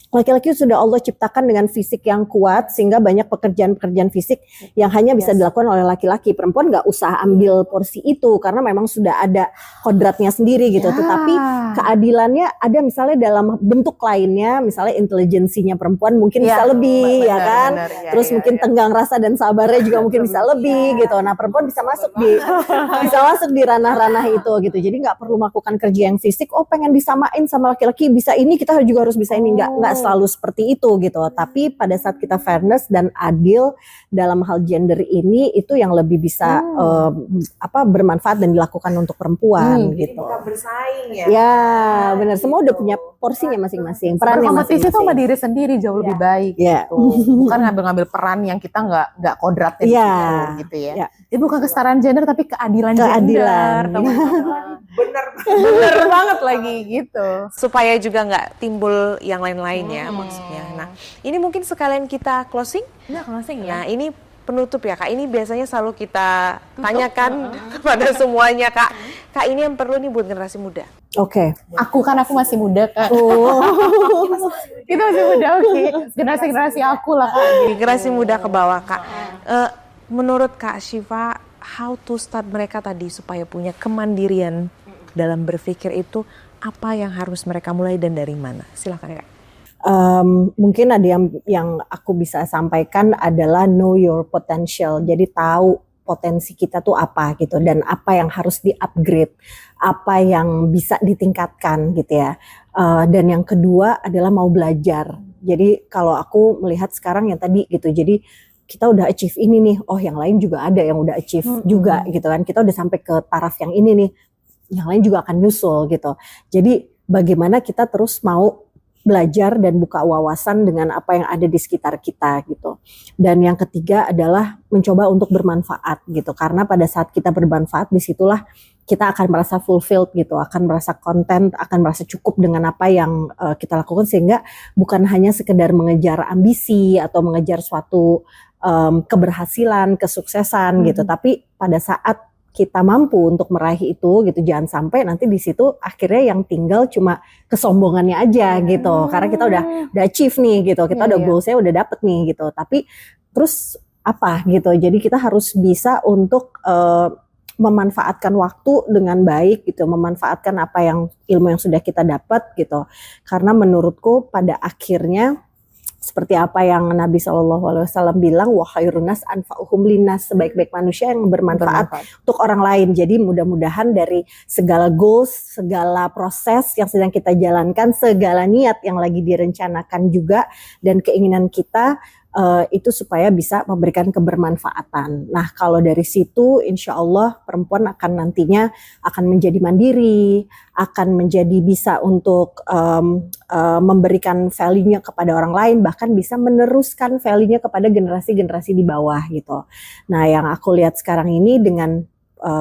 laki-laki sudah Allah ciptakan dengan fisik yang kuat sehingga banyak pekerjaan-pekerjaan fisik yang hanya bisa dilakukan oleh laki-laki. Perempuan nggak usah ambil porsi itu karena memang sudah ada kodratnya sendiri gitu. Tetapi keadilannya ada misalnya dalam bentuk lainnya, misalnya intelijensinya perempuan mungkin bisa lebih, ya kan? Terus mungkin tenggang rasa dan sabarnya juga mungkin bisa lebih gitu. Nah perempuan bisa masuk di ranah-ranah itu gitu. Jadi nggak perlu melakukan kerja yang fisik. Oh pengen disamain sama laki-laki bisa ini, kita juga harus bisa ini. Nggak selalu seperti itu gitu. Tapi pada saat kita fairness dan adil dalam hal gender ini, itu yang lebih bisa bermanfaat dan dilakukan untuk perempuan gitu.
Kita bersaing ya.
Ya benar, semua udah punya porsinya masing-masing, perannya masing-masing.
Berkompetisi sama diri sendiri jauh lebih baik gitu. Bukan ngambil peran yang kita nggak kodratnya gitu ya. Jadi bukan kesetaraan gender tapi keadilan. Gender. Bener banget lagi gitu.
Supaya juga nggak timbul yang lain-lain ya maksudnya. Nah ini mungkin sekalian kita closing. Nah ini penutup ya Kak, ini biasanya selalu kita tanyakan kepada semuanya Kak. Kak ini yang perlu nih buat generasi muda.
Oke.
Aku masih muda Kak. Kita masih muda, oke. Generasi aku lah Kak.
Generasi muda ke bawah Kak. Menurut Kak Syifa, how to start mereka tadi supaya punya kemandirian dalam berpikir itu, apa yang harus mereka mulai dan dari mana? Silakan Kak.
Mungkin ada yang aku bisa sampaikan adalah know your potential. Jadi tahu potensi kita tuh apa gitu, dan apa yang harus di-upgrade, apa yang bisa ditingkatkan gitu ya. Dan yang kedua adalah mau belajar. Jadi kalau aku melihat sekarang yang tadi gitu, jadi kita udah achieve ini nih, oh yang lain juga ada yang udah achieve juga gitu kan. Kita udah sampai ke taraf yang ini nih, yang lain juga akan nyusul gitu. Jadi bagaimana kita terus mau belajar dan buka wawasan dengan apa yang ada di sekitar kita gitu. Dan yang ketiga adalah mencoba untuk bermanfaat gitu, karena pada saat kita bermanfaat disitulah kita akan merasa fulfilled gitu, akan merasa content, akan merasa cukup dengan apa yang kita lakukan, sehingga bukan hanya sekedar mengejar ambisi atau mengejar suatu keberhasilan, kesuksesan gitu, tapi pada saat kita mampu untuk meraih itu gitu, jangan sampai nanti di situ akhirnya yang tinggal cuma kesombongannya aja gitu, karena kita udah achieve nih gitu, kita udah goalsnya udah dapet nih gitu, tapi terus apa gitu. Jadi kita harus bisa untuk memanfaatkan waktu dengan baik gitu, memanfaatkan apa yang ilmu yang sudah kita dapat gitu, karena menurutku pada akhirnya seperti apa yang Nabi SAW bilang, wa khairun nas anfa'uhum linnas, sebaik-baik manusia yang bermanfaat untuk orang lain. Jadi mudah-mudahan dari segala goals, segala proses yang sedang kita jalankan, segala niat yang lagi direncanakan juga, dan keinginan kita itu supaya bisa memberikan kebermanfaatan. Nah kalau dari situ insya Allah perempuan akan nantinya akan menjadi mandiri, akan menjadi bisa untuk memberikan value-nya kepada orang lain, bahkan bisa meneruskan value-nya kepada generasi-generasi di bawah gitu. Nah yang aku lihat sekarang ini dengan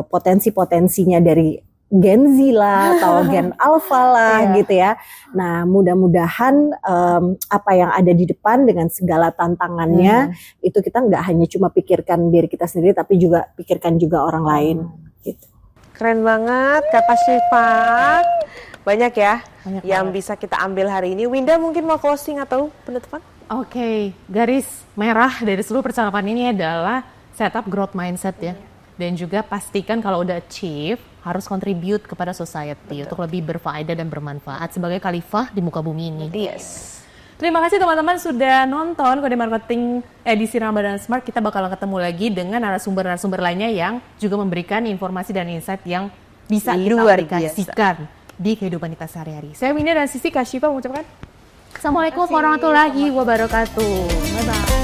potensi-potensinya dari Gen Z lah atau Gen Alpha lah gitu ya. Nah mudah-mudahan apa yang ada di depan dengan segala tantangannya itu kita nggak hanya cuma pikirkan diri kita sendiri, tapi juga pikirkan juga orang lain gitu.
Keren banget kata Syifa. Banyak ya
Banyak
yang
banget.
bisa kita ambil hari ini. Winda mungkin mau closing atau penutupan?
Oke, garis merah dari seluruh percakapan ini adalah setup growth mindset ya. Dan juga pastikan kalau udah achieve, harus contribute kepada society untuk lebih berfaedah dan bermanfaat sebagai khalifah di muka bumi ini.
Yes.
Terima kasih teman-teman sudah nonton Kode Marketing edisi Ramadan Smart. Kita bakal ketemu lagi dengan narasumber-narasumber lainnya yang juga memberikan informasi dan insight yang bisa kita
Luar
aplikasikan di kehidupan kita sehari-hari. Saya Winda dan Sisi Kak Syifa mengucapkan Assalamualaikum warahmatullahi wabarakatuh. Bye-bye.